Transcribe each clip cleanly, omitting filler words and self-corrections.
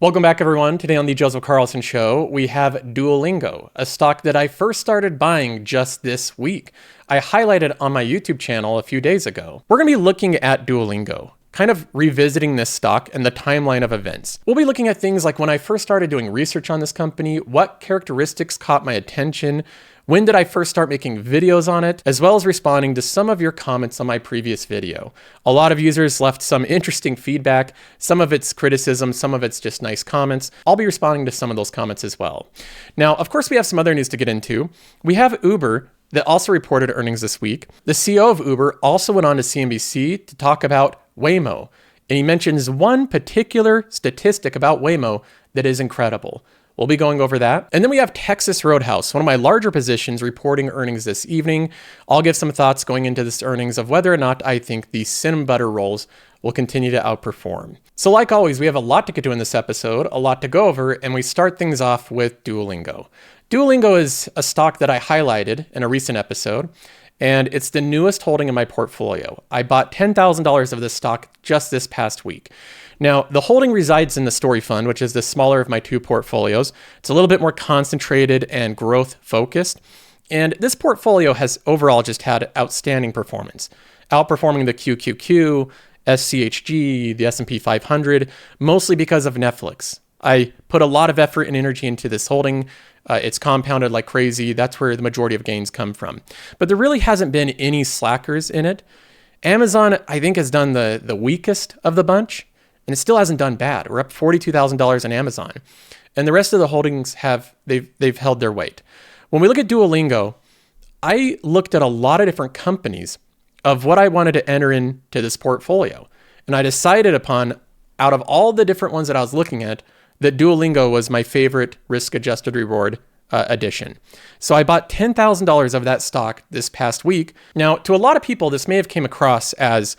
Welcome back, everyone. Today on the Joseph Carlson Show, we have Duolingo, a stock that I first started buying just this week. I highlighted on my YouTube channel a few days ago. We're going to be looking at Duolingo, kind of revisiting this stock and the timeline of events. We'll be looking at things like when I first started doing research on this company, what characteristics caught my attention, when did I first start making videos on it, as well as responding to some of your comments on my previous video. A lot of users left some interesting feedback. Some of it's criticism, some of it's just nice comments. I'll be responding to some of those comments as well. Now, of course, we have some other news to get into. We have Uber that also reported earnings this week. The CEO of Uber also went on to CNBC to talk about Waymo. And he mentions one particular statistic about Waymo that is incredible. We'll be going over that. And then we have Texas Roadhouse, one of my larger positions, reporting earnings this evening. I'll give some thoughts going into this earnings of whether or not I think the cinnamon butter rolls will continue to outperform. So like always, we have a lot to get to in this episode, a lot to go over, and we start things off with Duolingo. Duolingo is a stock that I highlighted in a recent episode, and it's the newest holding in my portfolio. I bought $10,000 of this stock just this past week. Now, the holding resides in the Story Fund, which is the smaller of my two portfolios. It's a little bit more concentrated and growth focused. And this portfolio has overall just had outstanding performance, outperforming the QQQ, SCHG, the S&P 500, mostly because of Netflix. I put a lot of effort and energy into this holding. It's compounded like crazy. That's where the majority of gains come from. But there really hasn't been any slackers in it. Amazon, I think, has done the weakest of the bunch. And it still hasn't done bad. We're up $42,000 in Amazon. And the rest of the holdings they've held their weight. When we look at Duolingo, I looked at a lot of different companies of what I wanted to enter into this portfolio. And I decided upon, out of all the different ones that I was looking at, that Duolingo was my favorite risk-adjusted reward addition. So I bought $10,000 of that stock this past week. Now, to a lot of people, this may have came across as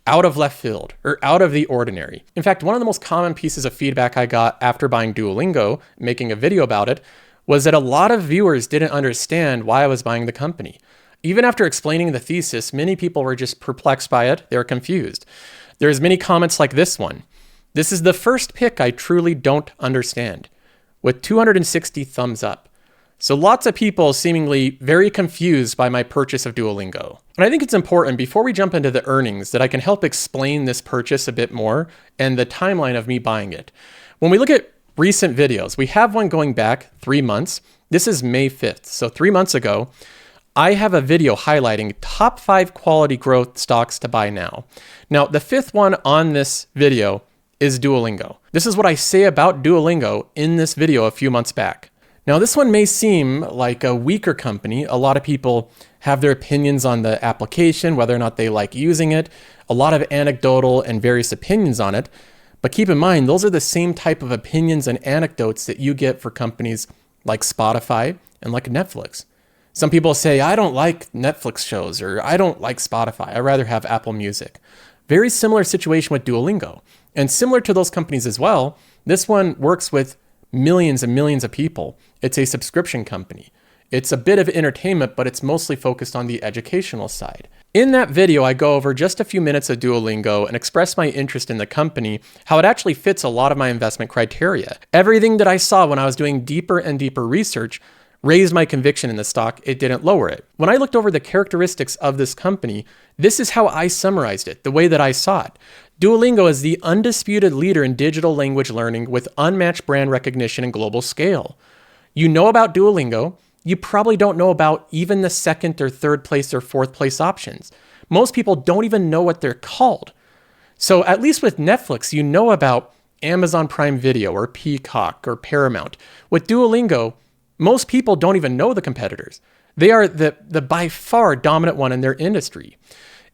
out of left field or out of the ordinary. In fact, one of the most common pieces of feedback I got after buying Duolingo, making a video about it, was that a lot of viewers didn't understand why I was buying the company. Even after explaining the thesis, many people were just perplexed by it. They were confused. There's many comments like this one. This is the first pick I truly don't understand, with 260 thumbs up. So lots of people seemingly very confused by my purchase of Duolingo. And I think it's important before we jump into the earnings that I can help explain this purchase a bit more and the timeline of me buying it. When we look at recent videos, we have one going back 3 months. This is May 5th. So 3 months ago, I have a video highlighting top 5 quality growth stocks to buy now. Now, the 5th one on this video is Duolingo. This is what I say about Duolingo in this video a few months back. Now, this one may seem like a weaker company. A lot of people have their opinions on the application, whether or not they like using it, a lot of anecdotal and various opinions on it. But keep in mind, those are the same type of opinions and anecdotes that you get for companies like Spotify and like Netflix. Some people say, I don't like Netflix shows, or I don't like Spotify. I'd rather have Apple Music. Very similar situation with Duolingo. And similar to those companies as well, this one works with millions and millions of people. It's a subscription company. It's a bit of entertainment, but it's mostly focused on the educational side. In that video, I go over just a few minutes of Duolingo and express my interest in the company, how it actually fits a lot of my investment criteria. Everything that I saw when I was doing deeper and deeper research raised my conviction in the stock. It didn't lower it. When I looked over the characteristics of this company, this is how I summarized it, the way that I saw it. Duolingo is the undisputed leader in digital language learning with unmatched brand recognition and global scale. You know about Duolingo, you probably don't know about even the second or third place or fourth place options. Most people don't even know what they're called. So at least with Netflix, you know about Amazon Prime Video or Peacock or Paramount. With Duolingo, most people don't even know the competitors. They are the by far dominant one in their industry.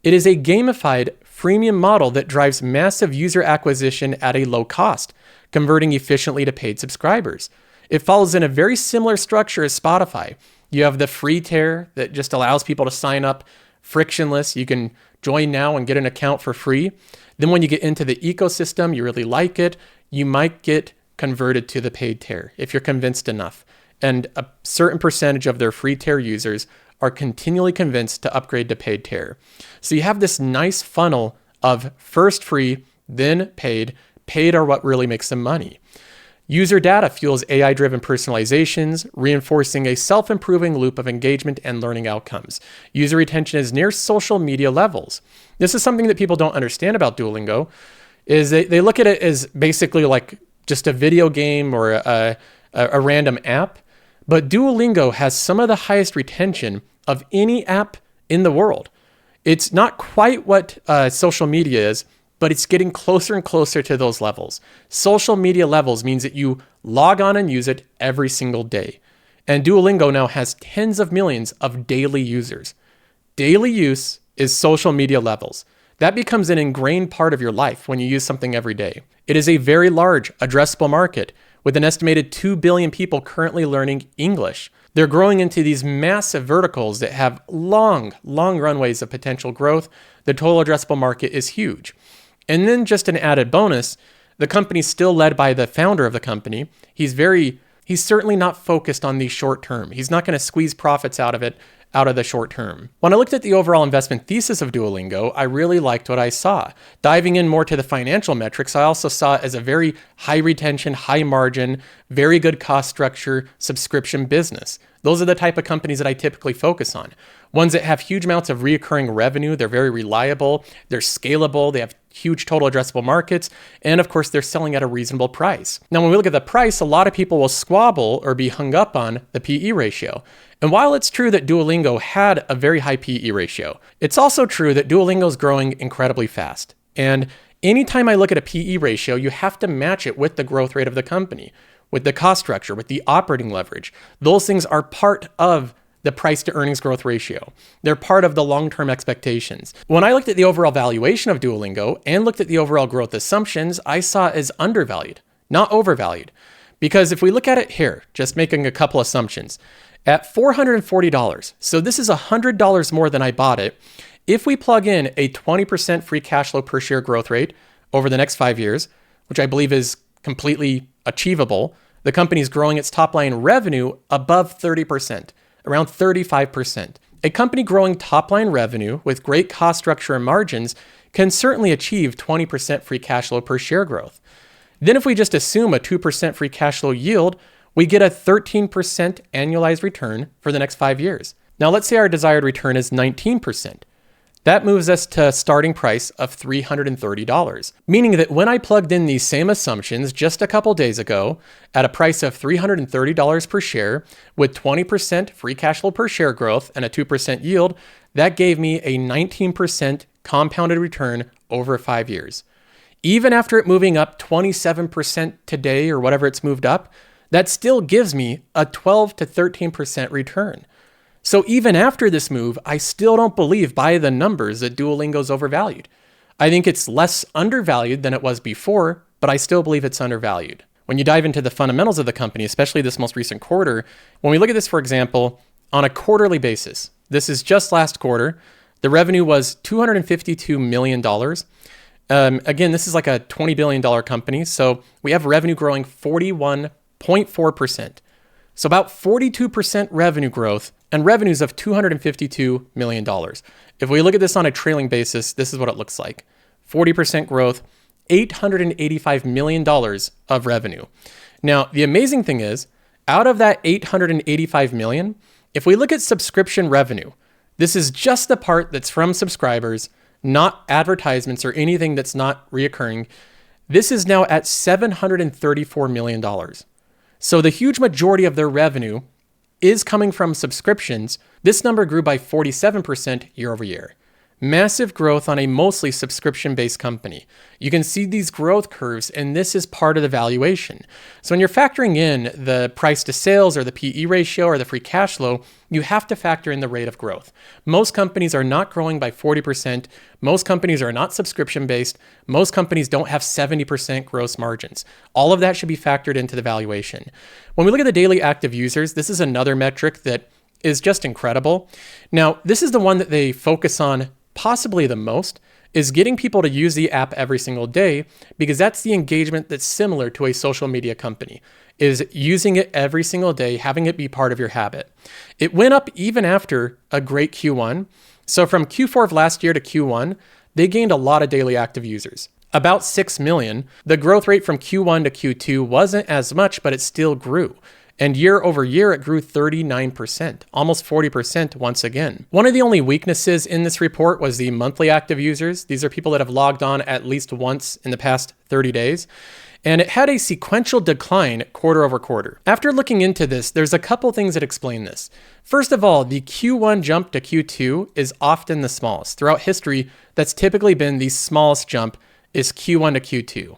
It is a gamified freemium model that drives massive user acquisition at a low cost, converting efficiently to paid subscribers. It follows in a very similar structure as Spotify. You have the free tier that just allows people to sign up frictionless. You can join now and get an account for free. Then when you get into the ecosystem, you really like it, you might get converted to the paid tier if you're convinced enough. And a certain percentage of their free tier users are continually convinced to upgrade to paid tier. So you have this nice funnel of first free, then paid. Paid are what really makes them money. User data fuels AI-driven personalizations, reinforcing a self-improving loop of engagement and learning outcomes. User retention is near social media levels. This is something that people don't understand about Duolingo, is they look at it as basically like just a video game or a random app. But Duolingo has some of the highest retention of any app in the world. It's not quite what social media is, but it's getting closer and closer to those levels. Social media levels means that you log on and use it every single day. And Duolingo now has tens of millions of daily users. Daily use is social media levels. That becomes an ingrained part of your life when you use something every day. It is a very large addressable market with an estimated 2 billion people currently learning English. They're growing into these massive verticals that have long runways of potential growth. The total addressable market is huge. And then just an added bonus, the company's still led by the founder of the company. He's certainly not focused on the short term. He's not going to squeeze profits out of the short term. When I looked at the overall investment thesis of Duolingo, I really liked what I saw. Diving in more to the financial metrics, I also saw it as a very high retention, high margin, very good cost structure subscription business. Those are the type of companies that I typically focus on. Ones that have huge amounts of recurring revenue, they're very reliable, they're scalable, they have huge total addressable markets, and of course, they're selling at a reasonable price. Now, when we look at the price, a lot of people will squabble or be hung up on the PE ratio. And while it's true that Duolingo had a very high PE ratio, it's also true that Duolingo is growing incredibly fast. And anytime I look at a PE ratio, you have to match it with the growth rate of the company, with the cost structure, with the operating leverage. Those things are part of the price to earnings growth ratio. They're part of the long-term expectations. When I looked at the overall valuation of Duolingo and looked at the overall growth assumptions, I saw it as undervalued, not overvalued. Because if we look at it here, just making a couple assumptions, at $440, so this is $100 more than I bought it. If we plug in a 20% free cash flow per share growth rate over the next 5 years, which I believe is completely achievable, the company's growing its top line revenue above 30%. Around 35%. A company growing top-line revenue with great cost structure and margins can certainly achieve 20% free cash flow per share growth. Then if we just assume a 2% free cash flow yield, we get a 13% annualized return for the next 5 years. Now let's say our desired return is 19%. That moves us to a starting price of $330, meaning that when I plugged in these same assumptions just a couple days ago at a price of $330 per share with 20% free cash flow per share growth and a 2% yield, that gave me a 19% compounded return over 5 years. Even after it moving up 27% today or whatever it's moved up, that still gives me a 12 to 13% return. So even after this move, I still don't believe by the numbers that Duolingo's overvalued. I think it's less undervalued than it was before, but I still believe it's undervalued. When you dive into the fundamentals of the company, especially this most recent quarter, when we look at this, for example, on a quarterly basis, this is just last quarter, the revenue was $252 million. Again, this is like a $20 billion company. So we have revenue growing 41.4%. So about 42% revenue growth and revenues of $252 million. If we look at this on a trailing basis, this is what it looks like. 40% growth, $885 million of revenue. Now, the amazing thing is, out of that $885 million, if we look at subscription revenue, this is just the part that's from subscribers, not advertisements or anything that's not reoccurring. This is now at $734 million. So the huge majority of their revenue is coming from subscriptions. This number grew by 47% year over year. Massive growth on a mostly subscription-based company. You can see these growth curves, and this is part of the valuation. So when you're factoring in the price to sales or the PE ratio or the free cash flow, you have to factor in the rate of growth. Most companies are not growing by 40%. Most companies are not subscription-based. Most companies don't have 70% gross margins. All of that should be factored into the valuation. When we look at the daily active users, this is another metric that is just incredible. Now, this is the one that they focus on possibly the most, is getting people to use the app every single day, because that's the engagement that's similar to a social media company, is using it every single day, having it be part of your habit. It went up even after a great Q1. So from Q4 of last year to Q1, they gained a lot of daily active users. about 6 million. The growth rate from Q1 to Q2 wasn't as much, but it still grew. And year over year, it grew 39%, almost 40% once again. One of the only weaknesses in this report was the monthly active users. These are people that have logged on at least once in the past 30 days. And it had a sequential decline quarter over quarter. After looking into this, there's a couple things that explain this. First of all, the Q1 jump to Q2 is often the smallest. Throughout history, that's typically been the smallest jump is Q1 to Q2.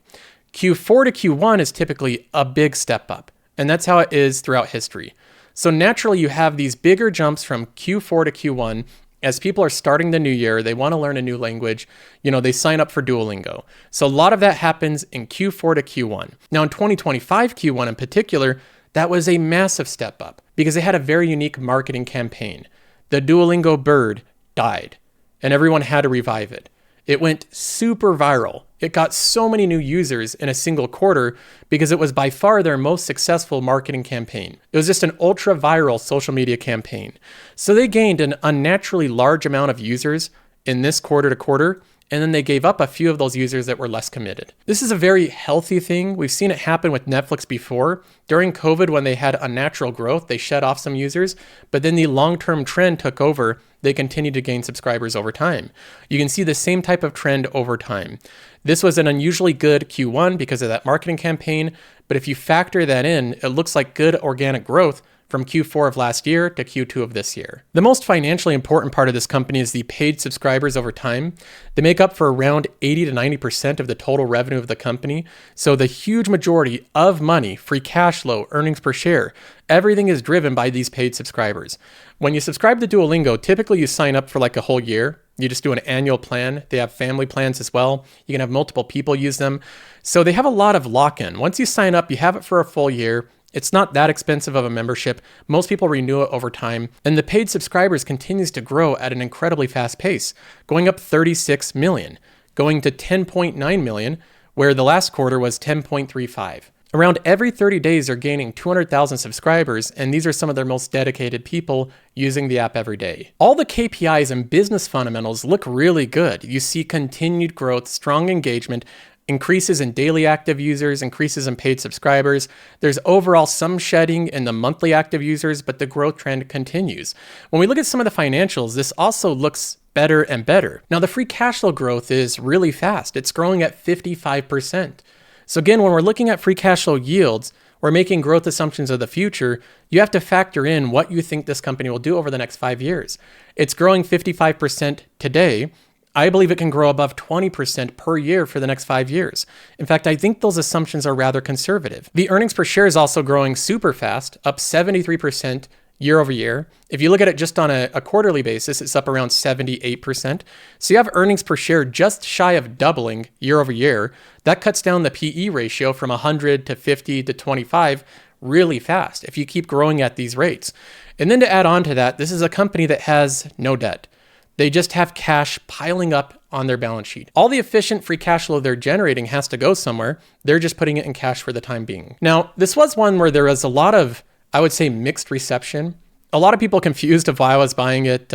Q4 to Q1 is typically a big step up. And that's how it is throughout history. So naturally, you have these bigger jumps from Q4 to Q1 as people are starting the new year. They want to learn a new language. They sign up for Duolingo. So a lot of that happens in Q4 to Q1. Now in 2025 Q1 in particular, that was a massive step up because they had a very unique marketing campaign. The Duolingo bird died and everyone had to revive it. It went super viral. It got so many new users in a single quarter because it was by far their most successful marketing campaign. It was just an ultra viral social media campaign. So they gained an unnaturally large amount of users in this quarter to quarter, and then they gave up a few of those users that were less committed. This is a very healthy thing. We've seen it happen with Netflix before. During COVID, when they had unnatural growth, they shed off some users, but then the long-term trend took over. They continued to gain subscribers over time. You can see the same type of trend over time. This was an unusually good Q1 because of that marketing campaign, but if you factor that in, it looks like good organic growth from Q4 of last year to Q2 of this year. The most financially important part of this company is the paid subscribers over time. They make up for around 80 to 90% of the total revenue of the company. So the huge majority of money, free cash flow, earnings per share, everything is driven by these paid subscribers. When you subscribe to Duolingo, typically you sign up for like a whole year. You just do an annual plan. They have family plans as well. You can have multiple people use them. So they have a lot of lock-in. Once you sign up, you have it for a full year. It's not that expensive of a membership. Most people renew it over time. And the paid subscribers continues to grow at an incredibly fast pace, going up 36 million, going to 10.9 million, where the last quarter was 10.35. Around every 30 days, they're gaining 200,000 subscribers, and these are some of their most dedicated people using the app every day. All the KPIs and business fundamentals look really good. You see continued growth, strong engagement, increases in daily active users, increases in paid subscribers. There's overall some shedding in the monthly active users, but the growth trend continues. When we look at some of the financials, this also looks better and better. Now, the free cash flow growth is really fast. It's growing at 55%. So again, when we're looking at free cash flow yields, we're making growth assumptions of the future. You have to factor in what you think this company will do over the next 5 years. It's growing 55% today. I believe it can grow above 20% per year for the next 5 years. In fact, I think those assumptions are rather conservative. The earnings per share is also growing super fast, up 73% year over year. If you look at it just on a quarterly basis, it's up around 78%. So you have earnings per share just shy of doubling year over year. That cuts down the PE ratio from 100 to 50 to 25 really fast if you keep growing at these rates. And then to add on to that, this is a company that has no debt. They just have cash piling up on their balance sheet. All the efficient free cash flow they're generating has to go somewhere. They're just putting it in cash for the time being. Now, this was one where there was a lot of, I would say, mixed reception. A lot of people confused of why I was buying it,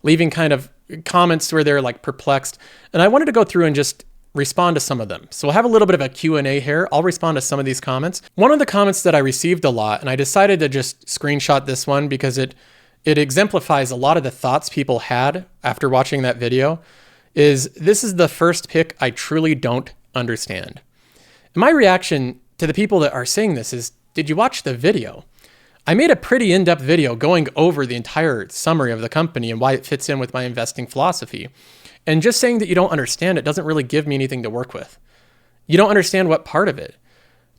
leaving kind of comments where they're like perplexed. And I wanted to go through and just respond to some of them. So we'll have a little bit of a Q&A here. I'll respond to some of these comments. One of the comments that I received a lot, and I decided to just screenshot this one because it exemplifies a lot of the thoughts people had after watching that video, is this is the first pick I truly don't understand. And my reaction to the people that are saying this is, did you watch the video? I made a pretty in-depth video going over the entire summary of the company and why it fits in with my investing philosophy. And just saying that you don't understand it doesn't really give me anything to work with. You don't understand what part of it.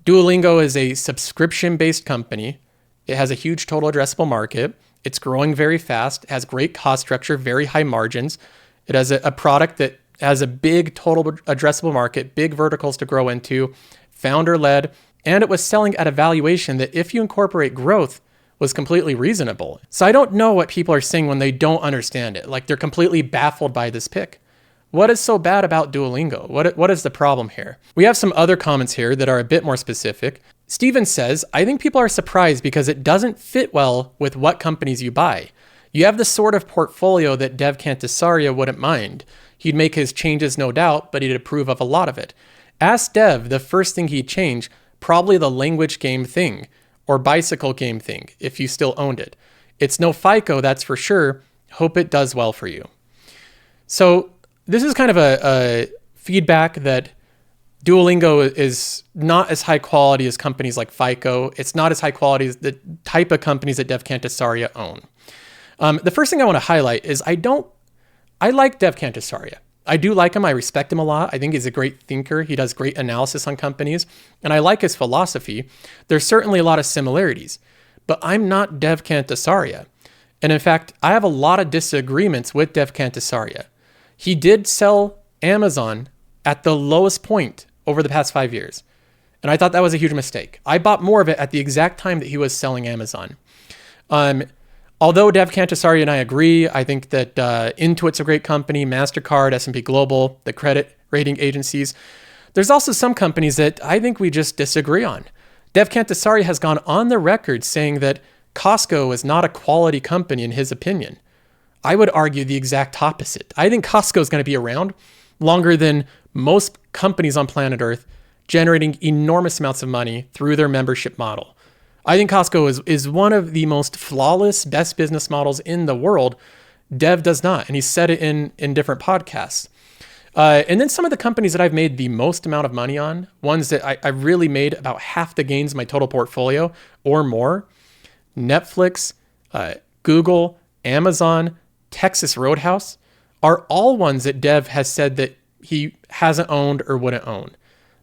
Duolingo is a subscription-based company. It has a huge total addressable market. It's growing very fast, it has great cost structure, very high margins. It has a product that has a big total addressable market, big verticals to grow into, founder-led, and it was selling at a valuation that, if you incorporate growth, was completely reasonable. So I don't know what people are saying when they don't understand it. Like, they're completely baffled by this pick. What is so bad about Duolingo? What is the problem here? We have some other comments here that are a bit more specific. Steven says, I think people are surprised because it doesn't fit well with what companies you buy. You have the sort of portfolio that Dev Cantasaria wouldn't mind. He'd make his changes, no doubt, but he'd approve of a lot of it. Ask Dev, the first thing he'd change, probably the language game thing or bicycle game thing, if you still owned it. It's no FICO, that's for sure. Hope it does well for you. So this is kind of a feedback that Duolingo is not as high quality as companies like FICO. It's not as high quality as the type of companies that Dev Cantasaria own. The first thing I want to highlight is I like Dev Cantasaria. I do like him. I respect him a lot. I think he's a great thinker. He does great analysis on companies, and I like his philosophy. There's certainly a lot of similarities, but I'm not Dev Cantasaria. And in fact, I have a lot of disagreements with Dev Cantasaria. He did sell Amazon at the lowest point over the past 5 years. And I thought that was a huge mistake. I bought more of it at the exact time that he was selling Amazon. Although Dev Cantasaria and I agree, I think that Intuit's a great company, MasterCard, S&P Global, the credit rating agencies. There's also some companies that I think we just disagree on. Dev Cantasaria has gone on the record saying that Costco is not a quality company in his opinion. I would argue the exact opposite. I think Costco is going to be around longer than most companies on planet Earth, generating enormous amounts of money through their membership model. I think Costco is one of the most flawless, best business models in the world. Dev does not, and he said it in different podcasts. And then some of the companies that I've made the most amount of money on, ones that I really made about half the gains of my total portfolio or more, Netflix, Google, Amazon, Texas Roadhouse, are all ones that Dev has said that he hasn't owned or wouldn't own.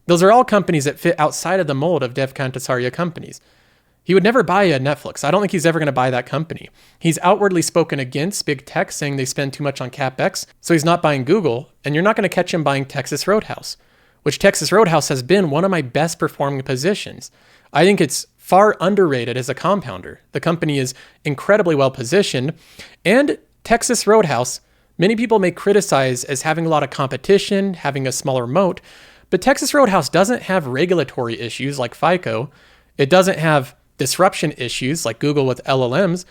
Those are all companies that fit outside of the mold of Dev Cantasaria companies. He would never buy a Netflix. I don't think he's ever going to buy that company. He's outwardly spoken against big tech, saying they spend too much on CapEx, so he's not buying Google, and you're not going to catch him buying Texas Roadhouse, which Texas Roadhouse has been one of my best performing positions. I think it's far underrated as a compounder. The company is incredibly well positioned, and Texas Roadhouse, many people may criticize as having a lot of competition, having a smaller moat, but Texas Roadhouse doesn't have regulatory issues like FICO. It doesn't have disruption issues like Google with LLMs.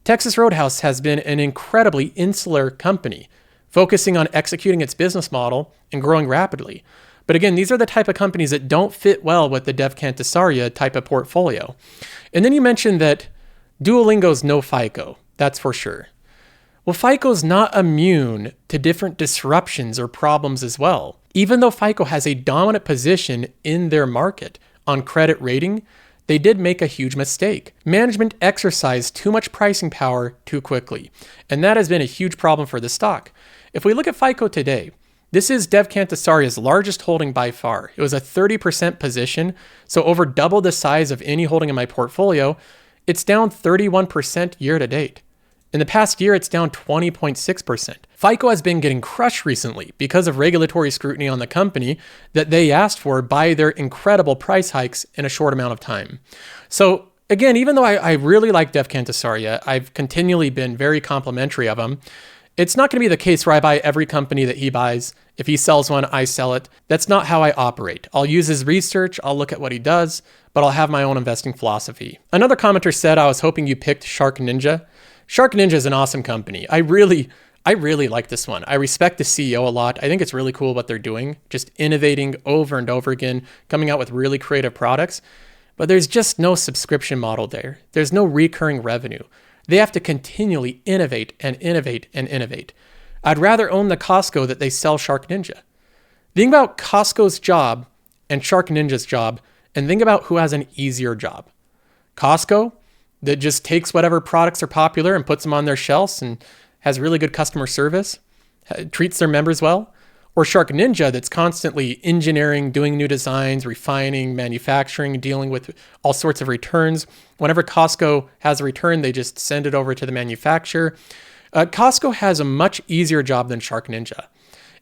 Texas Roadhouse has been an incredibly insular company, focusing on executing its business model and growing rapidly. But again, these are the type of companies that don't fit well with the Dev Cantasaria type of portfolio. And then you mentioned that Duolingo's no FICO. That's for sure. Well, FICO's not immune to different disruptions or problems as well. Even though FICO has a dominant position in their market on credit rating, they did make a huge mistake. Management exercised too much pricing power too quickly, and that has been a huge problem for the stock. If we look at FICO today, this is Dev Cantasaria's largest holding by far. It was a 30% position, so over double the size of any holding in my portfolio. It's down 31% year to date. In the past year, it's down 20.6%. FICO has been getting crushed recently because of regulatory scrutiny on the company that they asked for by their incredible price hikes in a short amount of time. So again, even though I really like Dev Cantasaria, I've continually been very complimentary of him. It's not going to be the case where I buy every company that he buys. If he sells one, I sell it. That's not how I operate. I'll use his research, I'll look at what he does, but I'll have my own investing philosophy. Another commenter said, I was hoping you picked Shark Ninja. Shark Ninja is an awesome company. I really like this one. I respect the CEO a lot. I think it's really cool what they're doing, just innovating over and over again, coming out with really creative products. But there's just no subscription model there. There's no recurring revenue. They have to continually innovate and innovate and innovate. I'd rather own the Costco that they sell Shark Ninja. Think about Costco's job and Shark Ninja's job, and think about who has an easier job. Costco, that just takes whatever products are popular and puts them on their shelves and has really good customer service, treats their members well, or Shark Ninja that's constantly engineering, doing new designs, refining, manufacturing, dealing with all sorts of returns. Whenever Costco has a return, they just send it over to the manufacturer. Costco has a much easier job than Shark Ninja.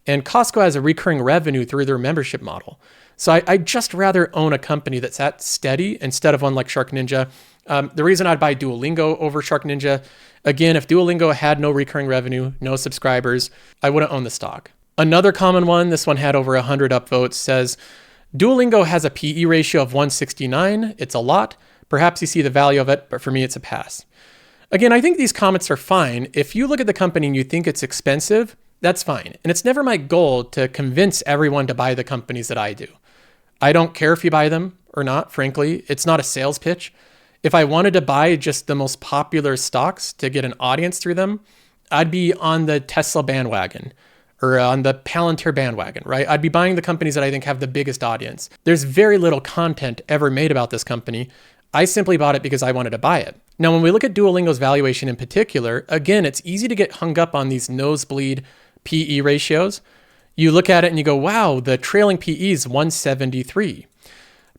And Costco has a recurring revenue through their membership model. So I'd just rather own a company that's that steady instead of one like Shark Ninja. The reason I'd buy Duolingo over Shark Ninja, again, if Duolingo had no recurring revenue, no subscribers, I wouldn't own the stock. Another common one, this one had over 100 upvotes, says, Duolingo has a PE ratio of 169. It's a lot. Perhaps you see the value of it, but for me, it's a pass. Again, I think these comments are fine. If you look at the company and you think it's expensive, that's fine. And it's never my goal to convince everyone to buy the companies that I do. I don't care if you buy them or not, frankly. It's not a sales pitch. If I wanted to buy just the most popular stocks to get an audience through them, I'd be on the Tesla bandwagon or on the Palantir bandwagon, right? I'd be buying the companies that I think have the biggest audience. There's very little content ever made about this company. I simply bought it because I wanted to buy it. Now, when we look at Duolingo's valuation in particular, again, it's easy to get hung up on these nosebleed PE ratios. You look at it and you go, wow, the trailing PE is 173.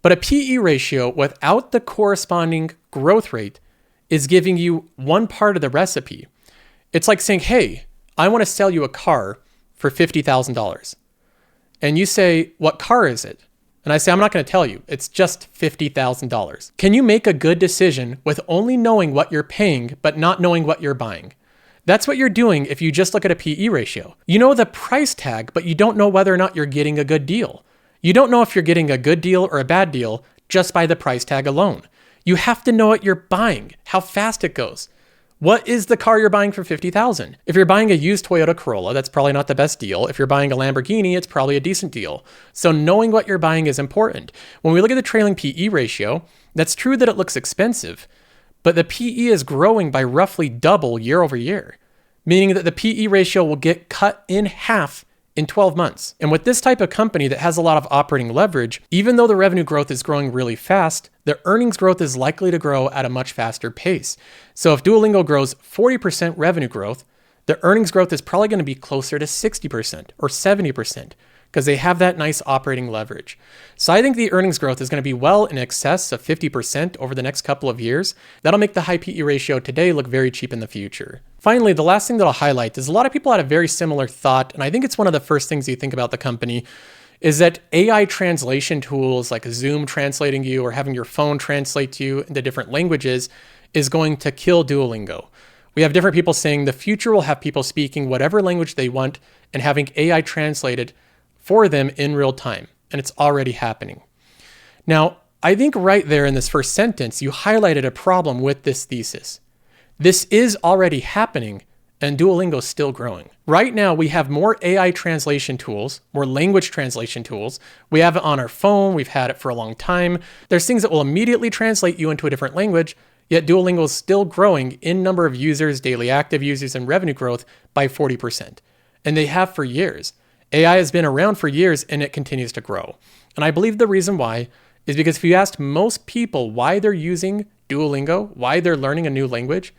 But a PE ratio without the corresponding growth rate is giving you one part of the recipe. It's like saying, hey, I want to sell you a car for $50,000. And you say, what car is it? And I say, I'm not going to tell you. It's just $50,000. Can you make a good decision with only knowing what you're paying, but not knowing what you're buying? That's what you're doing if you just look at a PE ratio. You know the price tag, but you don't know whether or not you're getting a good deal. You don't know if you're getting a good deal or a bad deal just by the price tag alone. You have to know what you're buying, how fast it goes. What is the car you're buying for $50,000? If you're buying a used Toyota Corolla, that's probably not the best deal. If you're buying a Lamborghini, it's probably a decent deal. So knowing what you're buying is important. When we look at the trailing PE ratio, that's true that it looks expensive, but the PE is growing by roughly double year over year, meaning that the PE ratio will get cut in half in 12 months. And with this type of company that has a lot of operating leverage, even though the revenue growth is growing really fast, the earnings growth is likely to grow at a much faster pace. So if Duolingo grows 40% revenue growth, the earnings growth is probably going to be closer to 60% or 70% because they have that nice operating leverage. So I think the earnings growth is going to be well in excess of 50% over the next couple of years. That'll make the high PE ratio today look very cheap in the future. Finally, the last thing that I'll highlight is a lot of people had a very similar thought, and I think it's one of the first things you think about the company, is that AI translation tools like Zoom translating you or having your phone translate you into different languages is going to kill Duolingo. We have different people saying the future will have people speaking whatever language they want and having AI translated for them in real time, and it's already happening. Now, I think right there in this first sentence, you highlighted a problem with this thesis. This is already happening, and Duolingo is still growing. Right now, we have more AI translation tools, more language translation tools. We have it on our phone. We've had it for a long time. There's things that will immediately translate you into a different language, yet Duolingo is still growing in number of users, daily active users, and revenue growth by 40%. And they have for years. AI has been around for years, and it continues to grow. And I believe the reason why is because if you asked most people why they're using Duolingo, why they're learning a new language,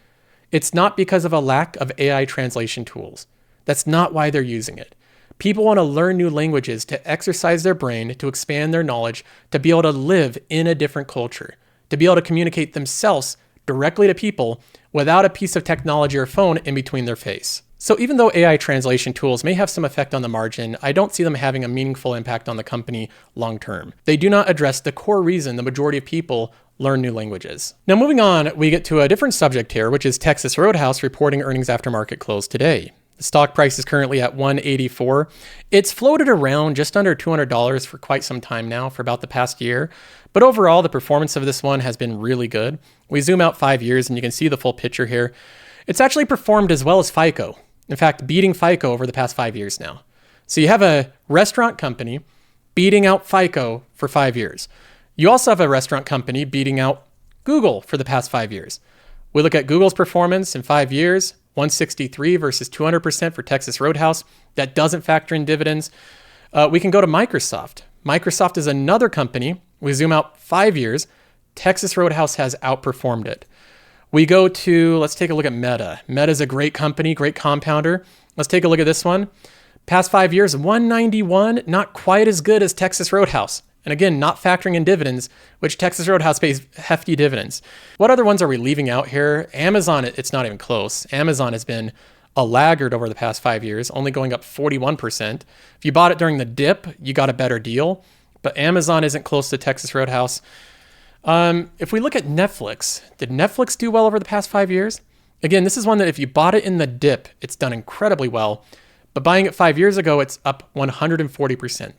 it's not because of a lack of AI translation tools. That's not why they're using it. People want to learn new languages to exercise their brain, to expand their knowledge, to be able to live in a different culture, to be able to communicate themselves directly to people without a piece of technology or phone in between their face. So even though AI translation tools may have some effect on the margin, I don't see them having a meaningful impact on the company long term. They do not address the core reason the majority of people learn new languages. Now moving on, we get to a different subject here, which is Texas Roadhouse reporting earnings after market close today. The stock price is currently at $184. It's floated around just under $200 for quite some time now, for about the past year. But overall, the performance of this one has been really good. We zoom out 5 years and you can see the full picture here. It's actually performed as well as FICO. In fact, beating FICO over the past 5 years now. So you have a restaurant company beating out FICO for 5 years. You also have a restaurant company beating out Google for the past 5 years. We look at Google's performance in 5 years, 163 versus 200% for Texas Roadhouse. That doesn't factor in dividends. We can go to Microsoft. Microsoft is another company. We zoom out 5 years. Texas Roadhouse has outperformed it. We go to, let's take a look at Meta. Meta is a great company, great compounder. Let's take a look at this one. Past 5 years, 191, not quite as good as Texas Roadhouse. And again, not factoring in dividends, which Texas Roadhouse pays hefty dividends. What other ones are we leaving out here? Amazon, it's not even close. Amazon has been a laggard over the past 5 years, only going up 41%. If you bought it during the dip, you got a better deal. But Amazon isn't close to Texas Roadhouse. If we look at Netflix, did Netflix do well over the past 5 years? Again, this is one that if you bought it in the dip, it's done incredibly well. But buying it 5 years ago, it's up 140%.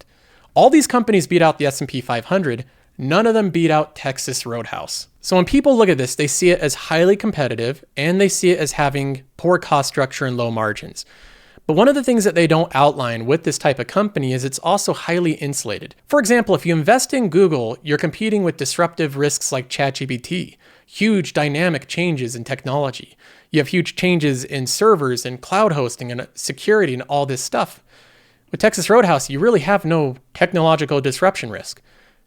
All these companies beat out the S&P 500. None of them beat out Texas Roadhouse. So when people look at this, they see it as highly competitive and they see it as having poor cost structure and low margins. But one of the things that they don't outline with this type of company is it's also highly insulated. For example, if you invest in Google, you're competing with disruptive risks like ChatGPT, huge dynamic changes in technology. You have huge changes in servers and cloud hosting and security and all this stuff. With Texas Roadhouse, you really have no technological disruption risk.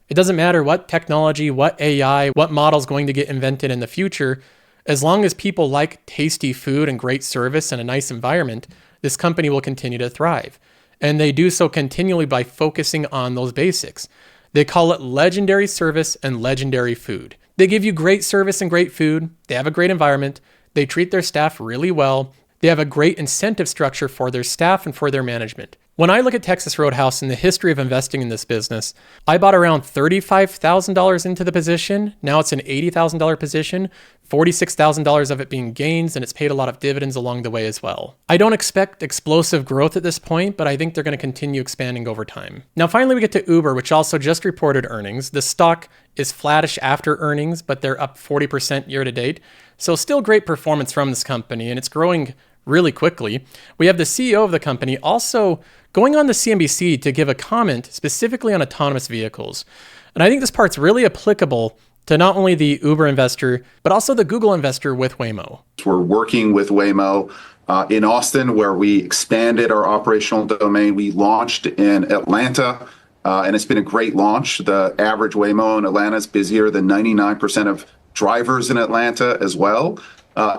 It doesn't matter what technology, what AI, what model's going to get invented in the future. As long as people like tasty food and great service and a nice environment, this company will continue to thrive. And they do so continually by focusing on those basics. They call it legendary service and legendary food. They give you great service and great food. They have a great environment. They treat their staff really well. They have a great incentive structure for their staff and for their management. When I look at Texas Roadhouse and the history of investing in this business, I bought around $35,000 into the position. Now it's an $80,000 position, $46,000 of it being gains, and it's paid a lot of dividends along the way as well. I don't expect explosive growth at this point, but I think they're going to continue expanding over time. Now finally we get to Uber, which also just reported earnings. The stock is flattish after earnings, but they're up 40% year to date. So still great performance from this company, and it's growing really quickly. We have the CEO of the company also going on the CNBC to give a comment specifically on autonomous vehicles. And I think this part's really applicable to not only the Uber investor, but also the Google investor with Waymo. We're working with Waymo in Austin, where we expanded our operational domain. We launched in Atlanta, and it's been a great launch. The average Waymo in Atlanta is busier than 99% of drivers in Atlanta as well.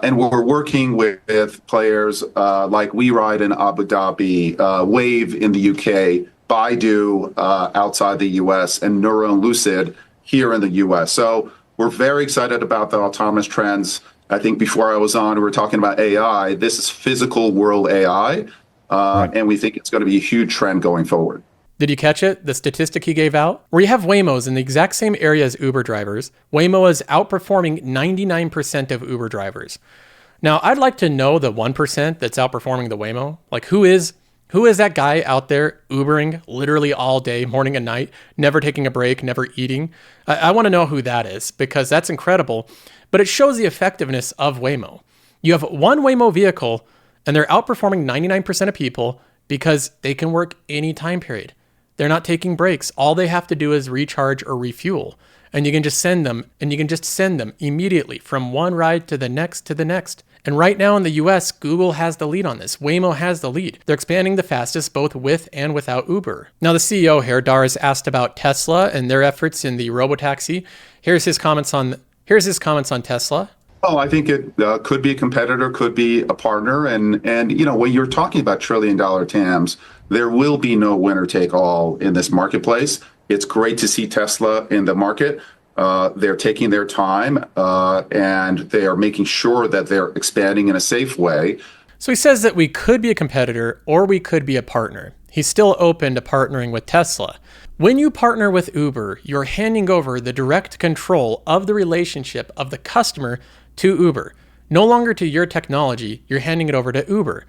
And we're working with players like WeRide in Abu Dhabi, Wave in the UK, Baidu outside the US, and Neuro and Lucid here in the US. So we're very excited about the autonomous trends. I think before I was on, we were talking about AI. This is physical world AI, right. And we think it's going to be a huge trend going forward. Did you catch it? The statistic he gave out? Where you have Waymos in the exact same area as Uber drivers, Waymo is outperforming 99% of Uber drivers. Now, I'd like to know the 1% that's outperforming the Waymo. Like, who is that guy out there Ubering literally all day, morning and night, never taking a break, never eating? I want to know who that is, because that's incredible. But it shows the effectiveness of Waymo. You have one Waymo vehicle, and they're outperforming 99% of people because they can work any time period. They're not taking breaks. All they have to do is recharge or refuel. And you can just send them immediately from one ride to the next to the next. And right now in the US, Google has the lead on this. Waymo has the lead. They're expanding the fastest both with and without Uber. Now the CEO here, Dar, is asked about Tesla and their efforts in the robotaxi. Here's his comments on Tesla. Oh, I think it could be a competitor, could be a partner. And when you're talking about trillion-dollar TAMs, there will be no winner take all in this marketplace. It's great to see Tesla in the market. They're taking their time and they are making sure that they're expanding in a safe way. So he says that we could be a competitor or we could be a partner. He's still open to partnering with Tesla. When you partner with Uber, you're handing over the direct control of the relationship of the customer to Uber. No longer to your technology, you're handing it over to Uber.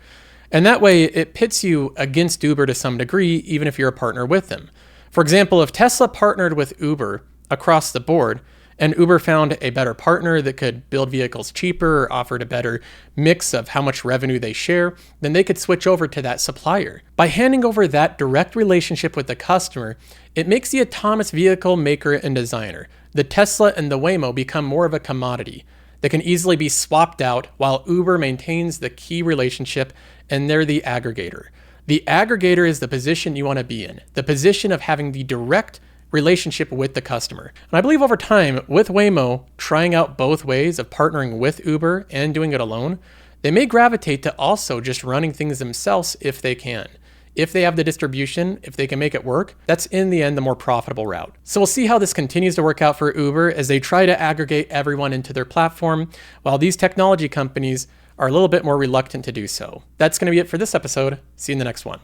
And that way it pits you against Uber to some degree, even if you're a partner with them. For example, if Tesla partnered with Uber across the board and Uber found a better partner that could build vehicles cheaper or offered a better mix of how much revenue they share, then they could switch over to that supplier. By handing over that direct relationship with the customer, it makes the autonomous vehicle maker and designer, the Tesla and the Waymo, become more of a commodity that can easily be swapped out while Uber maintains the key relationship and they're the aggregator. The aggregator is the position you want to be in, the position of having the direct relationship with the customer. And I believe over time, with Waymo trying out both ways of partnering with Uber and doing it alone, they may gravitate to also just running things themselves if they can. If they have the distribution, if they can make it work, that's in the end the more profitable route. So we'll see how this continues to work out for Uber as they try to aggregate everyone into their platform, while these technology companies are a little bit more reluctant to do so. That's going to be it for this episode. See you in the next one.